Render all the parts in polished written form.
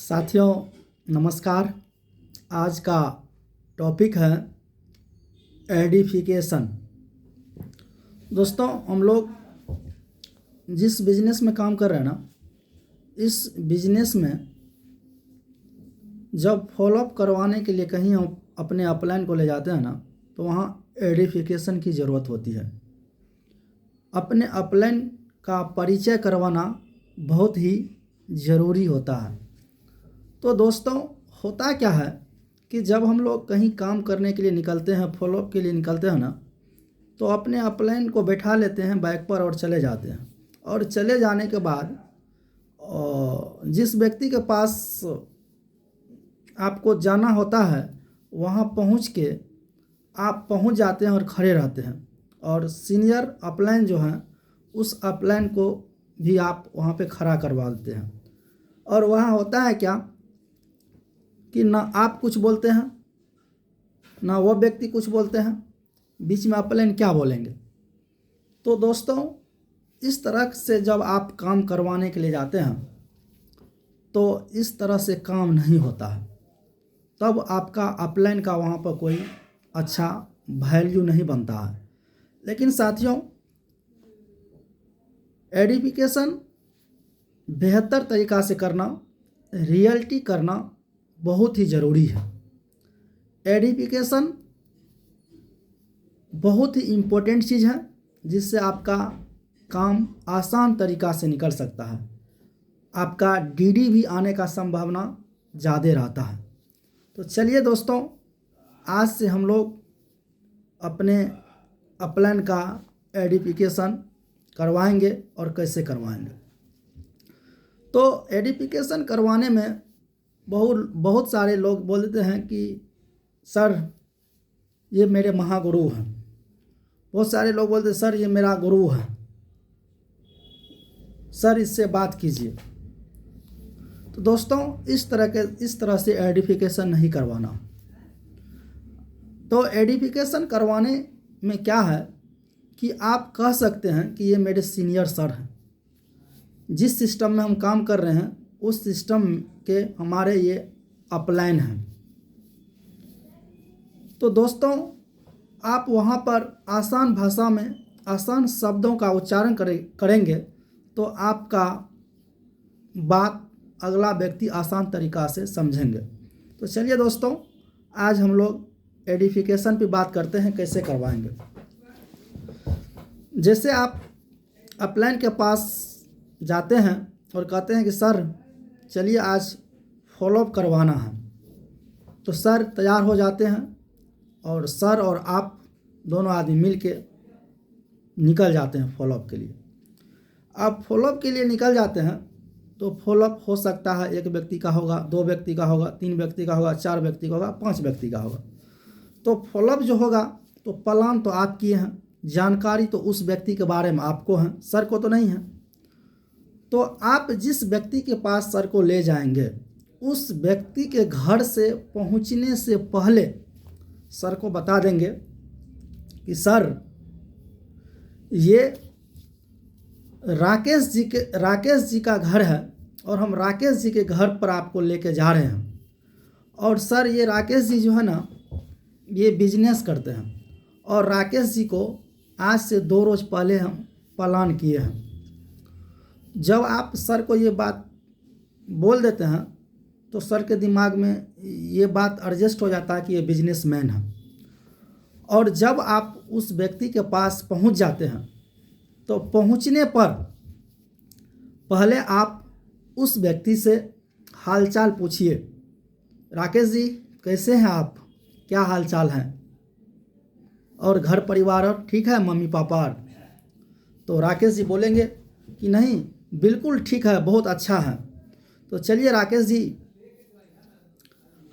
साथियों नमस्कार। आज का टॉपिक है एडिफिकेशन। दोस्तों, हम लोग जिस बिजनेस में काम कर रहे हैं ना, इस बिजनेस में जब फॉलोअप करवाने के लिए कहीं हम अपने अपलाइन को ले जाते हैं ना, तो वहाँ एडिफिकेशन की ज़रूरत होती है। अपने अपलाइन का परिचय करवाना बहुत ही ज़रूरी होता है। तो दोस्तों, होता क्या है कि जब हम लोग कहीं काम करने के लिए निकलते हैं, फॉलोअप के लिए निकलते हैं ना, तो अपने अपलाइन को बैठा लेते हैं बाइक पर और चले जाते हैं। और चले जाने के बाद जिस व्यक्ति के पास आपको जाना होता है, वहाँ पहुँच के आप पहुँच जाते हैं और खड़े रहते हैं। और सीनियर अपलाइन जो हैं, उस अपलाइन को भी आप वहाँ पे खड़ा करवा देते हैं। और वहाँ होता है क्या कि ना आप कुछ बोलते हैं, ना वो व्यक्ति कुछ बोलते हैं, बीच में अपलाइन क्या बोलेंगे। तो दोस्तों, इस तरह से जब आप काम करवाने के लिए जाते हैं, तो इस तरह से काम नहीं होता है। तब आपका अपलाइन का वहाँ पर कोई अच्छा वैल्यू नहीं बनता है। लेकिन साथियों, एडिफिकेशन बेहतर तरीक़ा से करना, रियलिटी करना बहुत ही ज़रूरी है। एडिफिकेशन बहुत ही इम्पोर्टेंट चीज़ है, जिससे आपका काम आसान तरीक़ा से निकल सकता है। आपका डीडी भी आने का संभावना ज़्यादा रहता है। तो चलिए दोस्तों, आज से हम लोग अपने अपलाइन का एडिफिकेशन करवाएंगे और कैसे करवाएंगे। तो एडिफिकेशन करवाने में बहुत सारे लोग बोल देते हैं कि सर ये मेरे महागुरु हैं। बहुत सारे लोग बोलते हैं सर ये मेरा गुरु है, सर इससे बात कीजिए। तो दोस्तों, इस तरह से एडिफिकेशन नहीं करवाना। तो एडिफिकेशन करवाने में क्या है कि आप कह सकते हैं कि ये मेरे सीनियर सर हैं। जिस सिस्टम में हम काम कर रहे हैं, उस सिस्टम के हमारे ये अपलाइन हैं। तो दोस्तों, आप वहाँ पर आसान भाषा में आसान शब्दों का उच्चारण करेंगे तो आपका बात अगला व्यक्ति आसान तरीक़ा से समझेंगे। तो चलिए दोस्तों, आज हम लोग एडिफिकेशन पे बात करते हैं, कैसे करवाएंगे। जैसे आप अपलाइन के पास जाते हैं और कहते हैं कि सर चलिए आज फॉलोअप करवाना है, तो सर तैयार हो जाते हैं और सर और आप दोनों आदमी मिल के निकल जाते हैं फॉलोअप के लिए। आप फॉलोअप के लिए निकल जाते हैं तो फॉलोअप हो सकता है एक व्यक्ति का होगा, दो व्यक्ति का होगा, तीन व्यक्ति का होगा, चार व्यक्ति का होगा, पांच व्यक्ति का होगा। तो फॉलोअप जो होगा, तो प्लान तो आप किए हैं, जानकारी तो उस व्यक्ति के बारे में आपको है, सर को तो नहीं है। तो आप जिस व्यक्ति के पास सर को ले जाएंगे, उस व्यक्ति के घर से पहुंचने से पहले सर को बता देंगे कि सर ये राकेश जी का घर है और हम राकेश जी के घर पर आपको लेके जा रहे हैं। और सर ये राकेश जी जो है ना, ये बिजनेस करते हैं और राकेश जी को आज से 2 रोज़ पहले हम प्लान किए हैं। जब आप सर को ये बात बोल देते हैं, तो सर के दिमाग में ये बात एडजस्ट हो जाता है कि ये बिजनेसमैन है। और जब आप उस व्यक्ति के पास पहुंच जाते हैं, तो पहुंचने पर पहले आप उस व्यक्ति से हालचाल पूछिए। राकेश जी कैसे हैं आप, क्या हालचाल हैं, और घर परिवार ठीक है, मम्मी पापा। तो राकेश जी बोलेंगे कि नहीं बिल्कुल ठीक है, बहुत अच्छा है। तो चलिए राकेश जी,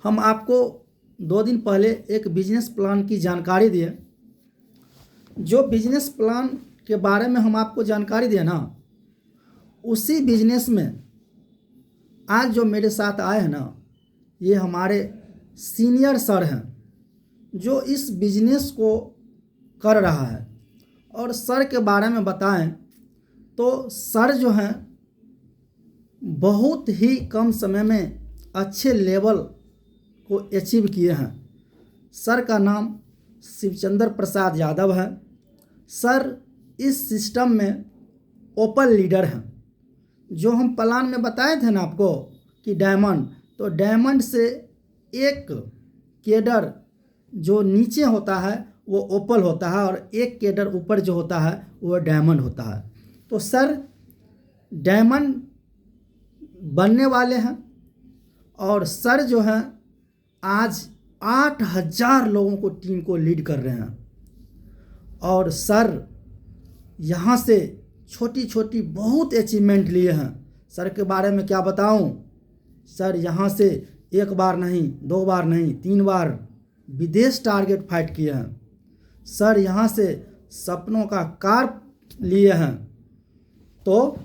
हम आपको 2 दिन पहले एक बिजनेस प्लान की जानकारी दिए। जो बिजनेस प्लान के बारे में हम आपको जानकारी दिए ना, उसी बिजनेस में आज जो मेरे साथ आए हैं ना, ये हमारे सीनियर सर हैं जो इस बिजनेस को कर रहा है। और सर के बारे में बताएं तो सर जो हैं बहुत ही कम समय में अच्छे लेवल को अचीव किए हैं। सर का नाम शिवचंद्र प्रसाद यादव है। सर इस सिस्टम में ओपन लीडर हैं। जो हम प्लान में बताए थे ना आपको कि डायमंड, तो डायमंड से एक कैडर जो नीचे होता है वो ओपल होता है, और एक कैडर ऊपर जो होता है वो डायमंड होता है। तो सर डायमंड बनने वाले हैं, और सर जो है आज 8,000 लोगों को टीम को लीड कर रहे हैं। और सर यहाँ से छोटी छोटी बहुत अचीवमेंट लिए हैं। सर के बारे में क्या बताऊं। सर यहाँ से एक बार नहीं, 2 बार नहीं, 3 बार विदेश टारगेट फाइट किए हैं। सर यहाँ से सपनों का कार लिए हैं। तो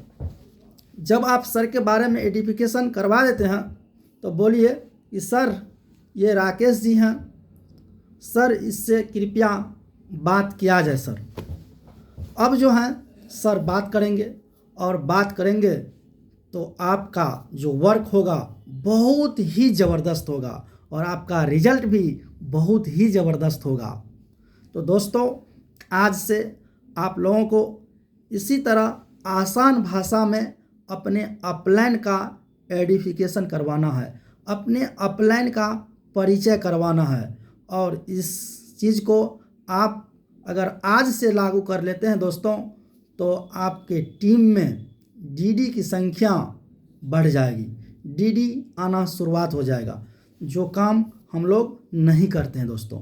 जब आप सर के बारे में एडिफिकेशन करवा देते हैं तो बोलिए कि सर ये राकेश जी हैं, सर इससे कृपया बात किया जाए। सर अब जो है सर बात करेंगे, और बात करेंगे तो आपका जो वर्क होगा बहुत ही ज़बरदस्त होगा, और आपका रिजल्ट भी बहुत ही ज़बरदस्त होगा। तो दोस्तों आज से आप लोगों को इसी तरह आसान भाषा में अपने अपलाइन का एडिफिकेशन करवाना है, अपने अपलाइन का परिचय करवाना है। और इस चीज़ को आप अगर आज से लागू कर लेते हैं दोस्तों, तो आपके टीम में डीडी की संख्या बढ़ जाएगी, डीडी आना शुरुआत हो जाएगा, जो काम हम लोग नहीं करते हैं दोस्तों।